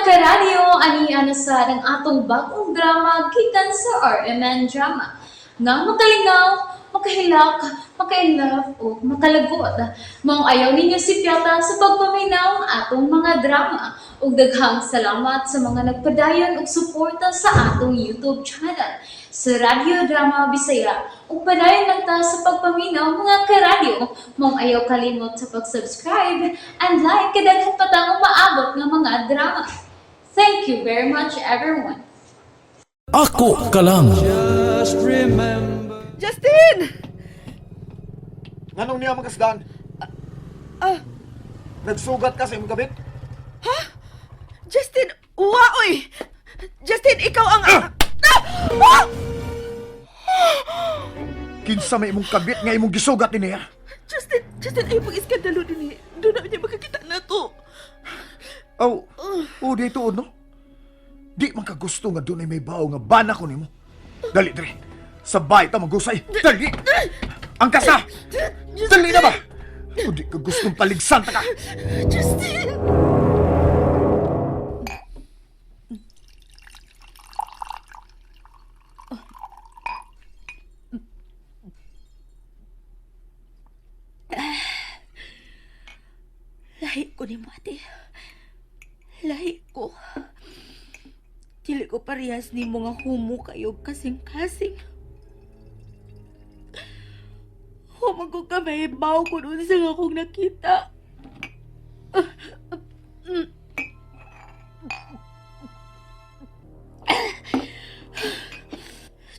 karadyo, ani sa ng atong bagong drama gikan sa RMN Drama. Nga makalingaw, makahilak, makainlove, o makalagot. Maong ayaw ninyo si Piata sa pagpaminaw ang atong mga drama. Ug daghang salamat sa mga nagpadayon ug suporta sa atong YouTube channel sa Radyo Drama Bisaya. Ug padayon lang ta sa pagpaminaw mga karadyo. Maong ayaw kalimot sa pag-subscribe and like kadaghan pa ta maabot ng mga drama. Thank you very much everyone. Ako ka lang. Justin! Nganong niya makasdaan? Nagsugat ka sa imong kabit? Justin! Uy! Justin, ikaw ang... Kinsa may imong kabit nga imong gisugat ni niya? Justin, ayaw pag-iskandalo din eh. Doon na niya makakita na to. Dito no? Di man ka gusto nga doon ay may bao nga bana ko nimo. Dali, dali. Sabay ta magusay. Dali! Ang kasa! Dali na ba? O di ka gustong paligsan ta ka? Justin! Lahi ko ni mo, ate. Lahi ko. Dili ko parehas ni mo nga humo kayo kasing-kasing. Humang ko kamay, baw ko noon sa akong nakita.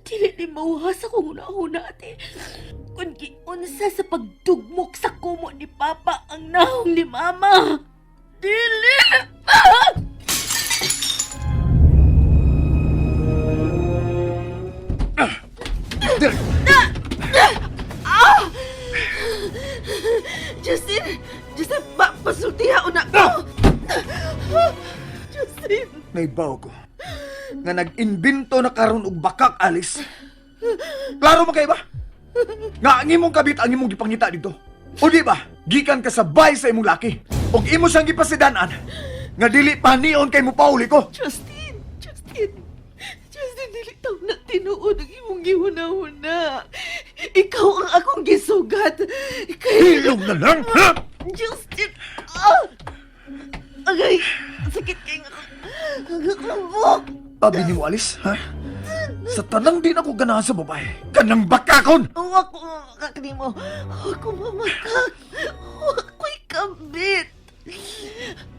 Dili ni mauhas akong una-una, ate. Kung giunsa sa pagdugmok sa kumo ni Papa ang nahong ni Mama. Dili! Dali! Justin, pasultiha una ko. Justin. Naibaw ko. Nga nag-imbento na karon og bakak alis. Klaro man kay ba? Nga ang imong kabit ang imong gipangita dito. O di ba? Gikan ka sabay sa imong laki. Og imo siyang gipasidanan. Nga dili pa niyon kay mo pauli ko. Justin, dili taw na tinuod ang imong gihuna-huna. Ikaw ang akong gisugat. Hilong na lang, ha? Justin! Agay! Sakit kayo nga kakambok! Abi ni mo alis, ha? Sa tanang din ako ganahan sa babae. Kanang bakakon! Ako kakni mo. Ako mamakak. Ako'y kabit.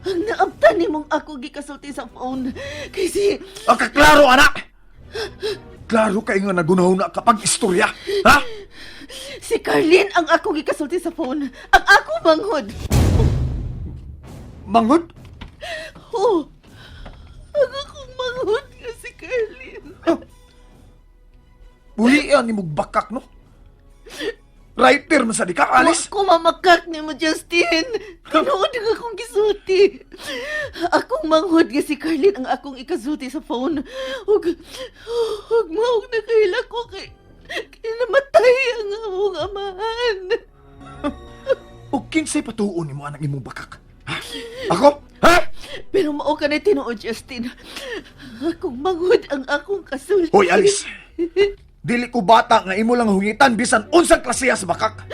Ang naabtan ni mong ako gikasulti sa phone. Kasi... Kaklaro, anak! Klaro kayo nga nagunahuna kapag istorya, ha? si Carlin ang ako gikasulti sa phone. Ang ako manghod. Manghod? Oo. Ang akong manghod nga si Carlin. Buhian ni mong bakak, no? Writer man sa di ka, alis? Ako mamakak ni mo, Justin. Tinuod ang akong gisulti. Akong manghod nga si Carlin ang akong ikasulti sa phone. Ug maog na kahila ko kay namatay ang akong amahan. O kinsay patuon ni mo anak imong bakak? Ha? Ako? Ha? Pero mao ka na tinuod, Justin. Akong manghod ang akong kasulti. Hoy, Alice! Dili ko bata nga imo lang hungitan bisan unsang klasiya sa bakak.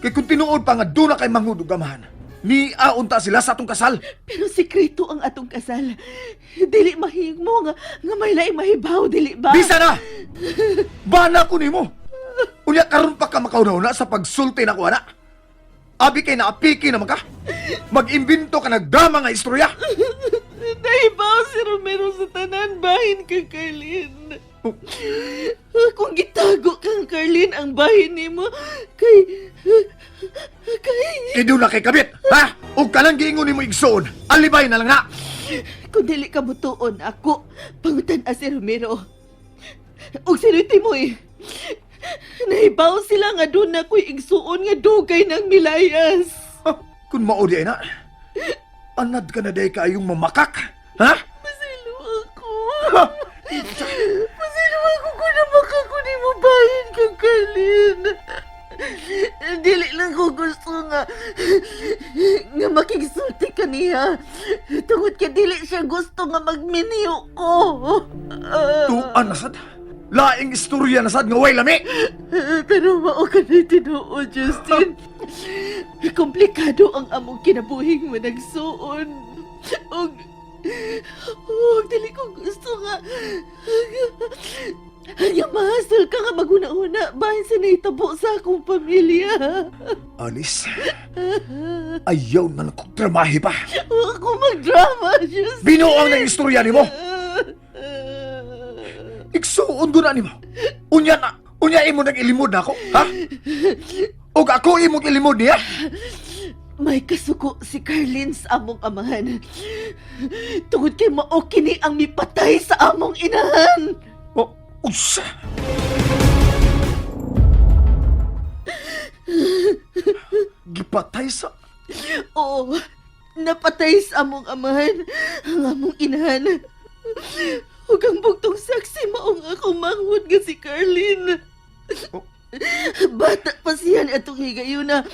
Kay kung tinuod pa nga doon na kay manghud ug gamahan, niaunta sila sa atong kasal. Pero sikreto ang atong kasal. Dili mahigmo nga may laing mahibaw, dili ba? Bisa na! Bana ko nimo. Unya karon pa ka makauna sa pagsulti na ko, anak. Abi kay naapiki naman ka. Mag-imbento ka nagdrama nga istorya. Nahibaw si Romero sa tanan bahin kang Carlin. Kung gitago kang Carlin ang bahin ni mo, kay... Ido na kay kabit, ha? O kanang giingon nimo igsoon. Alibay na lang na. Kung dili ka mutuon ako, pangutan si Romero. Og sinuti mo eh. Nahibaw sila nga doon na ko'y igsuon nga dugay ng milayas. Kung maudi na, anad ka na day kayong mamakak, ha? Masilo ako. Masilo ako kung namakako ni mo bahin kang Carlin. Dili lang ko gusto nga makigsulti ka niya. Tungod ka dili siya gusto nga magminiyo ko. Tuan na sad. Laing istorya na sad nga way lami. Pero mao ka na tinuo, Justin. Komplikado ang among kinabuhing managsuon. Og dili ko gusto nga nga mahasal ka nga maguna-una bahin sa naitabo sa akong pamilya. Alice, ayaw na lang kong tramahe pa. Huwag ko magdrama, Justin. Binuang na yung istorya ni mo. Iksuon doon na ni mo. Unya imo nag-ilimod na ako, ha? O ako imong ilimod niya? May kasuko si Carlin sa among amahan. Tungod kay mao kini ang mipatay sa among inahan. O, usa. Gipatay sa... Oo, napatay sa among amahan ang among inahan. Ug ang bugtong saksi maong akong manghud nga si Carlin. Oh. Bata pa siya ni atong higayuna.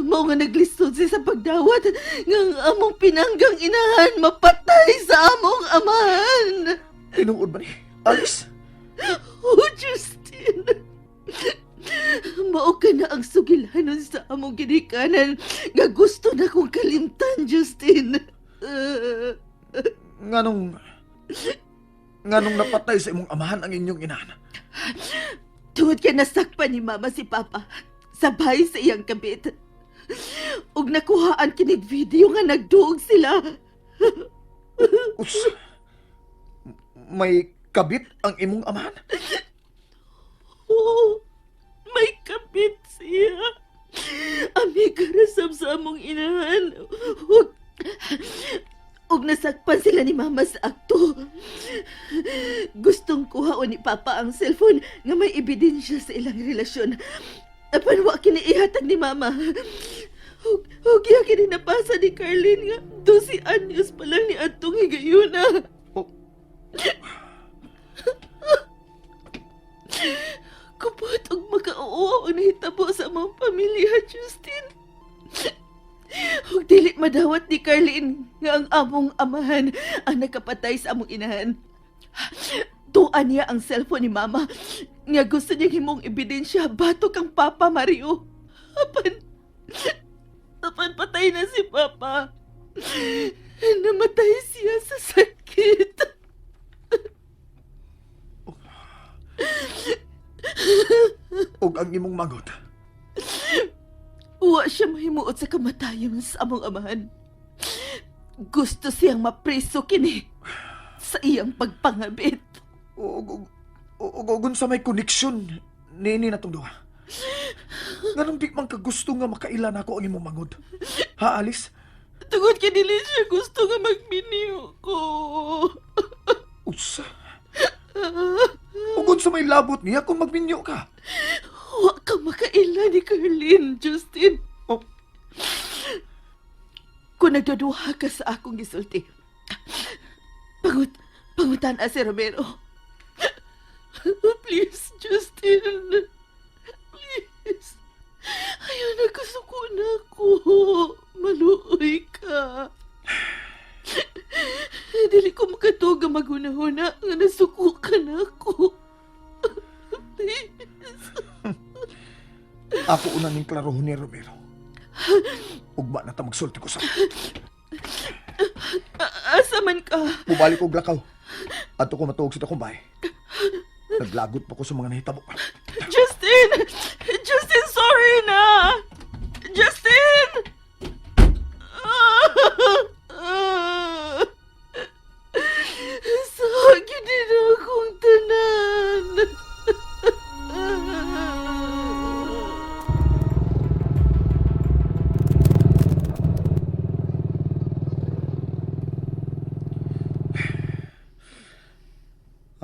Mao nga naglisod siya sa pagdawat nga ang among pinanggang inahan mapatay sa among amahan. Tinuod ba ni? Alice? Oh, Justin. Mao ka na ang sugilanon sa among ginikanan nga gusto na kong kalimtan, Justin. Nganong napatay sa imong amahan ang inyong inahan? Tungod kay nasakpan ni Mama si Papa sabay sa iyang kabit. Ug nakuhaan kinig video nga nagduog sila. Usa. May kabit ang imong amahan? Oo, may kabit siya. Amiga rasam sa among inahan. Ug nasakpan sila ni Mama sa akto. Gustong kuhaon ni Papa ang cellphone nga may ebidensya sa ilang relasyon. Apan wa kini ihatag ni Mama. Ug iya kini napasa ni Carlin nga 12 anyos pa lang ni atong higayuna. Oh. Kupot og makauuaw ang nahitabo sa among pamilya, Justin. Ug dili madawat ni Carlin nga ang among amahan ang nakapatay sa among inahan. Tuan niya ang cellphone ni Mama nga gusto niyang himong ebidensya bato kang Papa Mario. Apan patay na si Papa. Namatay siya sa sakit. Og ang imong mangot? Wa siya mahimuot sa kamatayon sa among amahan. Gusto siyang mapreso kini sa iyang pagpangabit. Og sa may koneksyon nini na tong duha. Nganong di man ka gusto nga makailan ako ang imong mangod? Ha, Alice? Tungod kay dili siya gusto nga magminiyo ko. Usa. Ugod sa may labot niya kung magminyo ka. Wa ka makaila ni Carlin, Justin. Oh. Kung nagdaduha ka sa akong gisulti, pangutan si Romero. Please, Justin. Please. Ayaw na kasuko na ko. Maluoy ka. Dili ko makatuog ang maghuna-huna nga nasuko ka na ko. Please. Ako una ning klarohon ni Romero. Ugma na ta magsulti ko sa... Asa man ka? Mubalik og lakaw. Ato ko matuog sa takong bahay. Naglagot pa ko sa mga nahitabo. Justin! Justin, sorry na! Justin! Sakit din akong tanan.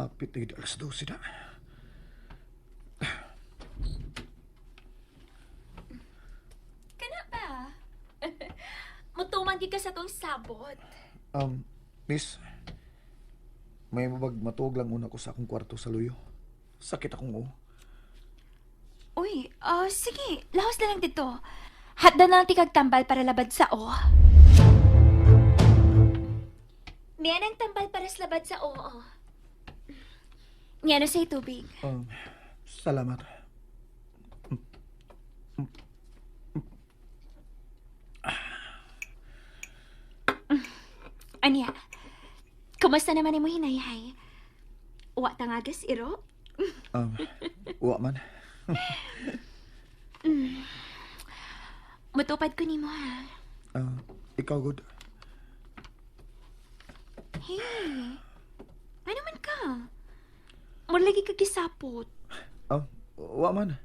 Apit na alas 12 na. Kana ba? Mutuman di ka sa tong sabot. Miss, may matuog lang una ko sa akong kwarto sa luyo. Sakit akong Uy, sige. Lahos na lang dito. Hatda na lang tikag tambal para labad sa o. Niyan ang tambal para sa labad sa o. Niyan na sa'y tubig. Salamat. Anya, kumusta naman mo hinayhay? Wa tangagas, iro? Wa man. Matupad ko nimo ha. Ikaw, good. Hey, ano man ka? Lagi ka gisapot. Wa man.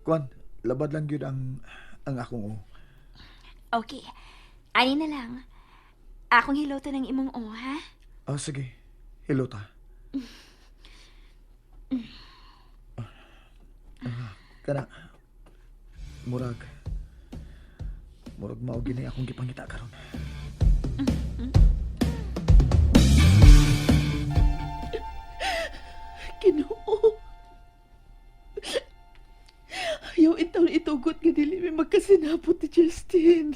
Kwan, labad lang yun ang akong Okay, ani na lang. Akong hiloto ng imong o, ha? sige. Hello ta. Kana, murag mao gini akong gipangita karon. Ginoo. Ayaw itaw itugot nga dili may magkasinabot ni Justin.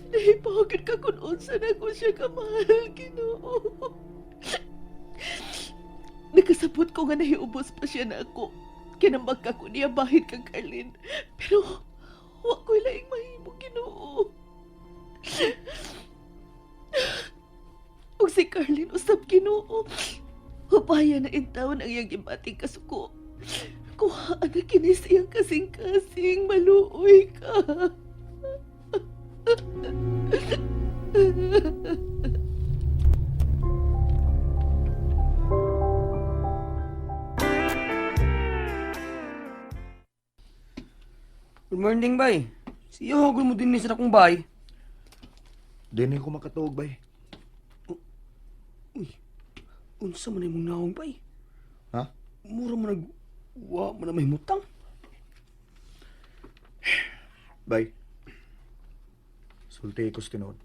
Nahipawagan ka kung unsa na ko siya kamahal, Ginoo. Nagkasabot ko nga nahiubos pa siya na ako. Kinambag ka ko niya bahid kang Carlin. Pero, wa ko'y laing mahimo, Ginoo. Ug si Carlin usab, Ginoo. Hupaya na intawon ang iyang gibating kasuko. Kuhaan na kinis iyang kasing-kasing, maluoy ka. Good morning, bay. Siya hagol mo din sa akong bay. Dini ko makatuog bay. Uy, unsa man imong naong, bay? Ha? Mura man wa man na may mutang. Bay. Sulti ko sa tinuod.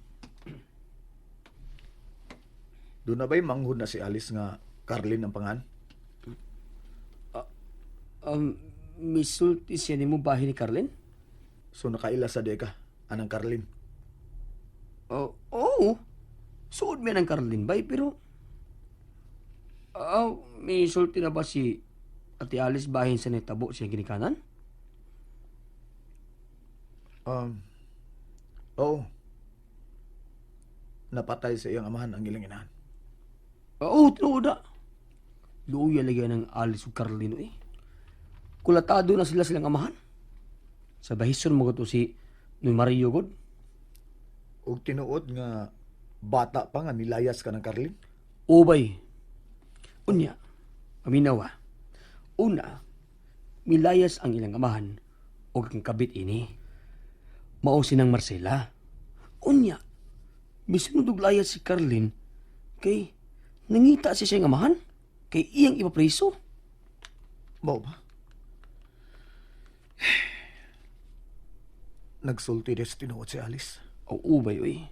Doon na ba'y manghud na si Alice nga Carlin ang pangan? Misulti siya ni mo bahay ni Carlin? So nakaila sa deka, anang Carlin. Oo. Suod man ang Carlin, bay, pero... may sulti na ba si Ate Alice bahin sa netabo siya ginikanan? Oo. Napatay sa iyang amahan ang ilang inahan. Oo, tinuod na. Luya lagi ng Alice ug Carlin, eh. Kulatado na sila silang amahan. Sa bahison mo to si Noy Mario God. Ug tinuod nga bata pa nga nilayas ka ng Carlin. Ubay. Unya, aminawa. Una, milayas ang ilang amahan o ang kabit ini. Mao sinang Marcela. Unya, misunod og layas si Carlin kay nangita siya siyang amahan kay iyang ipapreso. Mao ba? Nagsulti des tinuod si Alice. O ubay, uy.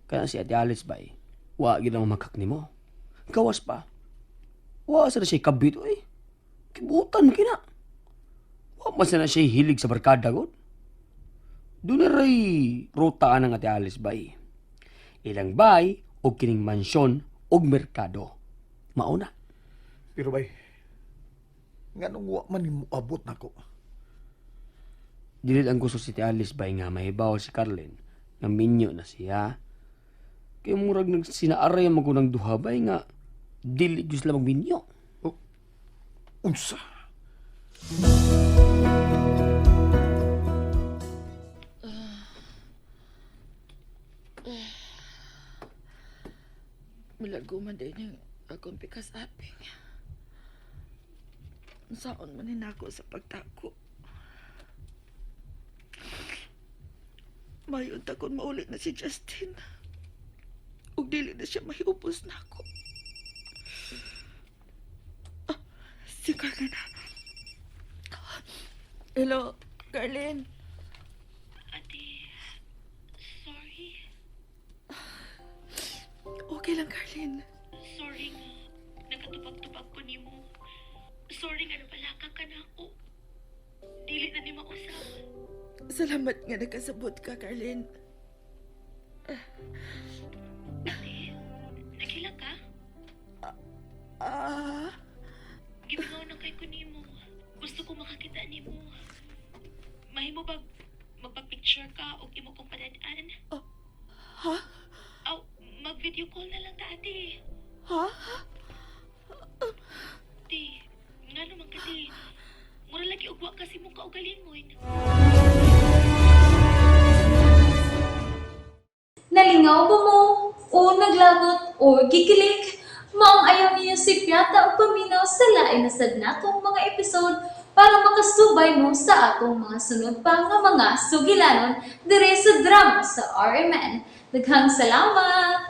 Kaya si Ate Alice bay, wa gid ang makak nimo. Gawas pa. Wa sa siya kabit, uy. Kibutan kina. Wa man na siya hilig sa barkada god. Doon na ray rutaan ng Ate Alice bay. Ilang bay o kining mansyon o merkado. Mauna. Pero bay, nga nung wa man mo abot nako. Dili ang gusto si Ate Alice bay nga mahibaw si Carlin nga minyo na siya. Kaya murag sinaaraya mo ko ng duha bay nga dili gusto lang magminyo. Unsa? Milago man din yung akong pikas aping. Saan man ako sa pagtako. Mayon takon maulit na si Justin. Ug dili na siya mahiupos na ako. Si Carlin. Hello, Carlin. Okay lang, Carlin. Sorry nga. Nagkatubag-tubag ko ni mo. sorry nga napalaka ka na ako. Dili na ni mausap. Salamat nga nakasabot ka, Carlin. Ate, naghilang ka? Ah, Gimingaw na kay ko nimo. Gusto ko makakita nimo. Mahimo ba magpa-picture ka o imo kong padadaan? ha? Aw, mag-video call na lang ta, ate. Ha? Ate, nga naman kasi, mura lagi ugwa kasi mong kaugalingon. Nalingaw ba mo? O naglagot? O gikilik? Maong ayaw niyo si Piata o paminaw sa lain na sad natong mga episode para makasubay mo sa atong mga sunod pa nga mga sugilanon dire sa drama sa RMN. Daghang salamat!